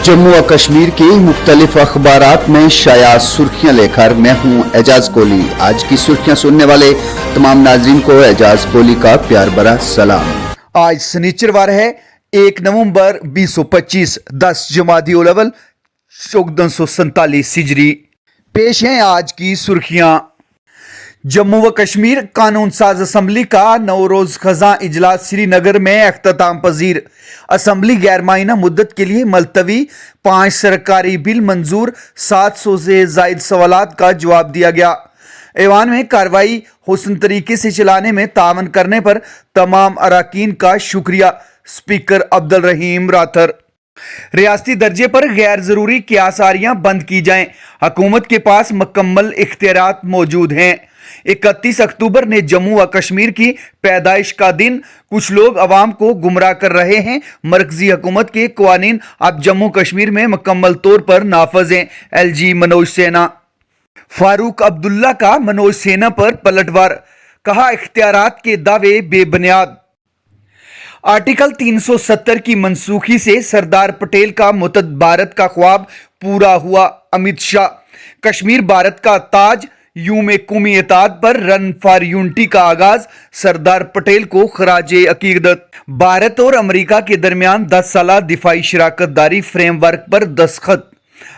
जम्मू व कश्मीर की मुख्तलिफ अखबारात में शाया सुर्खियां लेकर मैं हूं एजाज कोहली। आज की सुर्खियां सुनने वाले तमाम नाजरीन को एजाज कोहली का प्यार भरा सलाम। आज शनिचरवार है 1 नवंबर 2025 10 जमादी उल अव्वल 1447 हिजरी। पेश हैं आज की सुर्खियां। जम्मू व कश्मीर कानून साज असम्बली का नौरोज खजा इजलास श्रीनगर में अख्ताम पजीर। असम्बली गैर मायना मुद्दत के लिए मुलतवी, 5 सरकारी बिल मंजूर, 700 से जायद सवालात का जवाब दिया गया। ऐवान में कार्रवाई हुसन तरीके से चलाने में तावन करने पर तमाम अराकीन का शुक्रिया। स्पीकर अब्दुल रहीम राथर। रियासती दर्जे पर गैर जरूरी क्यासारियां बंद की जाएं, हुकूमत के पास मुकम्मल इख्तियारात मौजूद हैं। 31 अक्टूबर ने जम्मू व कश्मीर की पैदाइश का दिन। कुछ लोग अवाम को गुमराह कर रहे हैं। मरकजी हुकूमत के कवानीन अब जम्मू कश्मीर में मुकम्मल तौर पर नाफज हैं। LG मनोज सिन्हा। फारूक अब्दुल्ला का मनोज सिन्हा पर पलटवार, कहा इख्तियारात के दावे बेबुनियाद। आर्टिकल 370 की मनसूखी से सरदार पटेल का मुतद भारत का ख्वाब पूरा हुआ। अमित शाह। कश्मीर भारत का ताज, यूम कौमी इत्तेहाद पर रन फॉर यूनिटी का आगाज। सरदार पटेल को खराजे अकीदत। भारत और अमेरिका के दरमियान 10 साला दिफाई शराकत दारी फ्रेमवर्क पर दस्तखत।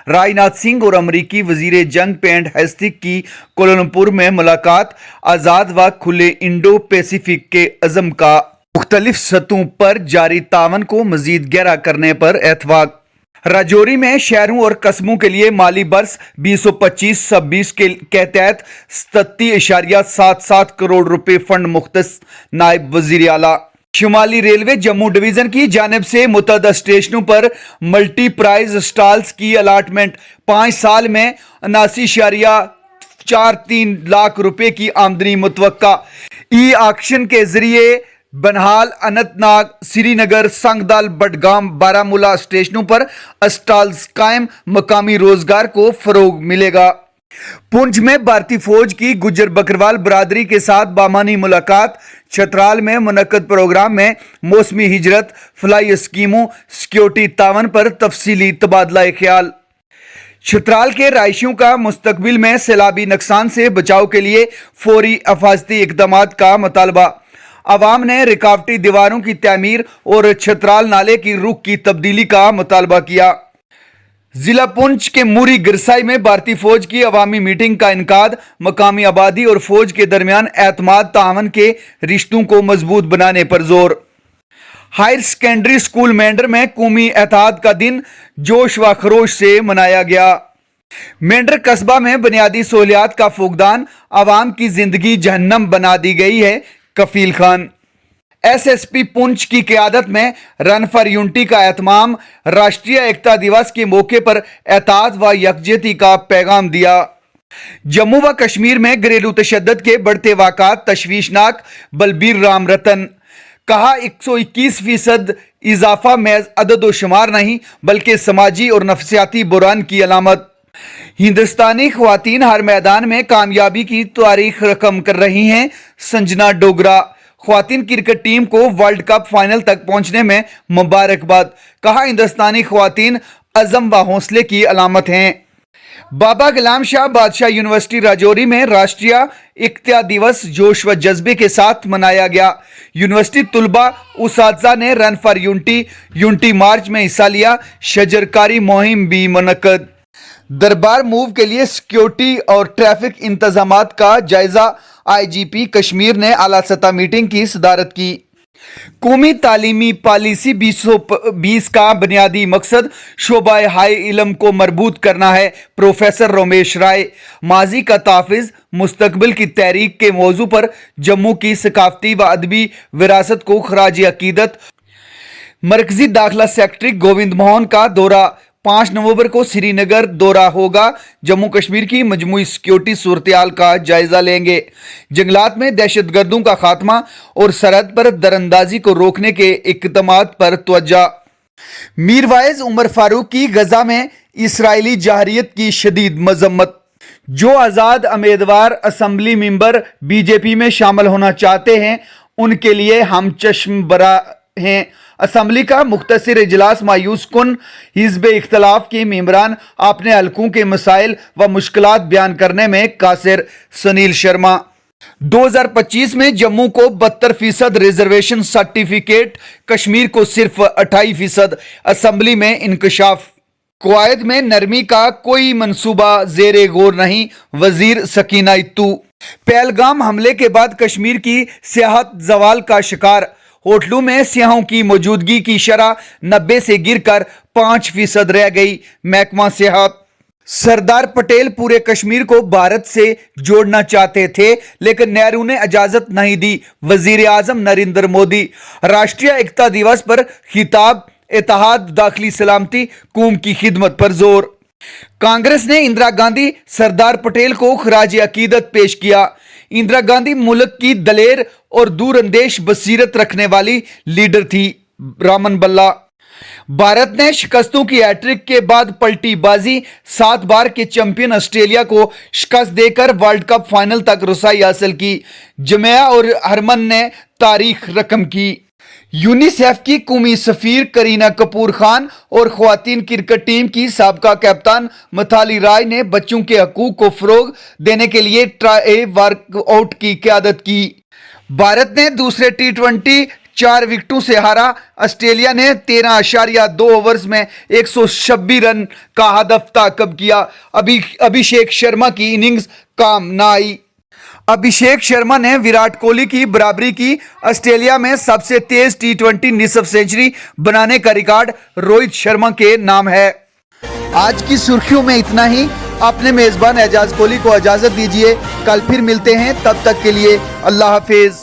राजनाथ सिंह और अमरीकी वजीर जंग पेंट हेस्टिक की कोलंबपुर में मुलाकात। आज़ाद व खुले इंडो पैसिफिक के अज़म का मुख्तलिफ सतहों पर जारी तावन को मजीद गहरा करने पर इत्तफाक। राजौरी में शहरों और कस्बों के लिए माली बरस 2025-26 के तहत 37.77 करोड़ रुपए फंड मुख्तस। नायब वजीर आला। शुमाली रेलवे जम्मू डिवीजन की जानिब से मुतअद्दिद स्टेशनों पर मल्टी प्राइज स्टॉल्स की अलाटमेंट। 5 साल में 79.43 लाख रुपए की आमदनी मुतवक्का। ई ऑक्शन के जरिए बनहाल, अनंतनाग, श्रीनगर, संगदाल, बडगाम, बारामूला स्टेशनों पर स्टॉल्स कायम। मकामी रोजगार को फरोग मिलेगा। पुंछ में भारतीय फौज की गुज्जर बकरवाल बरादरी के साथ बामानी मुलाकात। छतराल में मुनक्कद प्रोग्राम में मौसमी हिजरत, फलाई स्कीमों, सिक्योरिटी तावन पर तफसीली तबादला ख्याल। छतराल के रायशियों का मुस्तकबिल में सैलाबी नुकसान से बचाव के लिए फौरी हिफाजती इक़दामात का मुतालबा। अवाम ने रुकावटी दीवारों की तमीर और छतराल नाले की रुख की तब्दीली का मुतालबा किया। जिला पुंछ के मूरी गिरसाई में भारतीय फौज की अवामी मीटिंग का इनकाद। मकामी आबादी और फौज के दरमियान एतमाद तावन के रिश्तों को मजबूत बनाने पर जोर। हायर सेकेंडरी स्कूल मेंढर में कौमी इत्तेहाद का दिन जोश व खरोश से मनाया गया। मेंढर कस्बा में बुनियादी सहूलियात का फुकदान। अवाम की जिंदगी जहन्नम बना दी गई है। कफील खान। SSP पुंछ की क़यादत में रन फॉर यूनिटी का एहतमाम। राष्ट्रीय एकता दिवस के मौके पर इत्तेहाद व यकजहती का पैगाम दिया। जम्मू व कश्मीर में घरेलू तशद्दुद के बढ़ते वाक़ात तशवीशनाक। बलबीर राम रतन। कहा 121% इजाफा महज अदद-ओ-शुमार नहीं बल्कि समाजी और नफसियाती बुरान की अलामत। हिंदुस्तानी ख्वातीन हर मैदान में कामयाबी की तारीख रकम कर रही हैं। संजना डोगरा। ख्वातीन क्रिकेट टीम को वर्ल्ड कप फाइनल तक पहुंचने में मुबारकबाद। कहा हिंदुस्तानी ख्वातीन अज़म व हौसले की अलामत हैं। बाबा गुलाम शाह बादशाह यूनिवर्सिटी राजौरी में राष्ट्रीय एकता दिवस जोश व जज्बे के साथ मनाया गया। यूनिवर्सिटी तुलबा उसातिज़ा ने रन फॉर यूनिटी मार्च में हिस्सा लिया। शजरकारी मुहिम भी मुनक्कद। दरबार मूव के लिए सिक्योरिटी और ट्रैफिक इंतजामात का जायजा। IGP कश्मीर ने आला सतह मीटिंग की सदारत की। कौमी तालीमी पॉलिसी 2020 का बुनियादी मकसद शोबा हाई इल्म को मरबूत करना है। प्रोफेसर रोमेश राय। माजी का ताफिज, मुस्तकबिल की तहरीक के मौजू पर जम्मू की सकाफती व अदबी विरासत को खराज अकीदत। मरकजी दाखिला सेक्रेटरी गोविंद मोहन का दौरा। 5 नवंबर को श्रीनगर दौरा होगा। जम्मू कश्मीर की मजमूई सिक्योरिटी सूरत-ए-हाल का जायजा लेंगे। जंगलात में दहशतगर्दों का खात्मा और सरहद पर दरअंदाजी को रोकने के इक़दामात पर तवज्जो। मीरवाइज उमर फारूक की गजा में इसराइली जहरियत की शदीद मजम्मत। जो आज़ाद उम्मीदवार असम्बली मेंबर BJP में शामिल होना चाहते हैं उनके लिए हम चश्म बरा हैं। असम्बली का मुख्तसर इजलास मायूस कुन हिज़्ब इख्तलाफ के मेंबरान अपने हलकों के मसाइल व मुश्किलात बयान करने में कासिर। सुनील शर्मा 2025 में जम्मू को 72% रिजर्वेशन सर्टिफिकेट, कश्मीर को सिर्फ 28%, असम्बली में इंकशाफ। कुवैत में नरमी का कोई मंसूबा ज़ेरे गौर नहीं, वजीर सकीना इत्तू। पहलगाम हमले के बाद कश्मीर की सियाहत जवाल का शिकार, होटलों में सियाहों की मौजूदगी की शरह 90 से गिरकर 5% रह गई, महकमा सियाहत। सरदार पटेल पूरे कश्मीर को भारत से जोड़ना चाहते थे, लेकिन नेहरू ने इजाजत नहीं दी, वजीर आजम नरेंद्र मोदी। राष्ट्रीय एकता दिवस पर खिताब, इत्तेहाद, दाखिली सलामती, कौम की खिदमत पर जोर। कांग्रेस ने इंदिरा गांधी, सरदार पटेल को खराज अकीदत पेश किया। इंदिरा गांधी मुल्क की दलेर और दूरअंदेश बसीरत रखने वाली लीडर थी, रामन बल्ला। भारत ने शिकस्तों की हैट्रिक के बाद पलटी बाजी, 7 बार के चैंपियन ऑस्ट्रेलिया को शिकस्त देकर वर्ल्ड कप फाइनल तक रसाई हासिल की। जमिया और हरमन ने तारीख रकम की। यूनिसेफ की कौमी सफीर करीना कपूर खान और ख्वातीन क्रिकेट टीम की साबका कप्तान मिताली राज ने बच्चों के हकूक को फरोग देने के लिए ट्राई वर्कआउट की क़यादत की। भारत ने दूसरे T20 4 विकेटों से हारा। ऑस्ट्रेलिया ने 13.2 ओवर्स में 126 रन का हदफ ताकब किया। अभिषेक शर्मा की इनिंग्स काम न आई। अभिषेक शर्मा ने विराट कोहली की बराबरी की। ऑस्ट्रेलिया में सबसे तेज T20 निसफ सेंचुरी बनाने का रिकॉर्ड रोहित शर्मा के नाम है। आज की सुर्खियों में इतना ही। अपने मेजबान एजाज कोहली को इजाजत दीजिए, कल फिर मिलते हैं, तब तक के लिए अल्लाह हाफिज।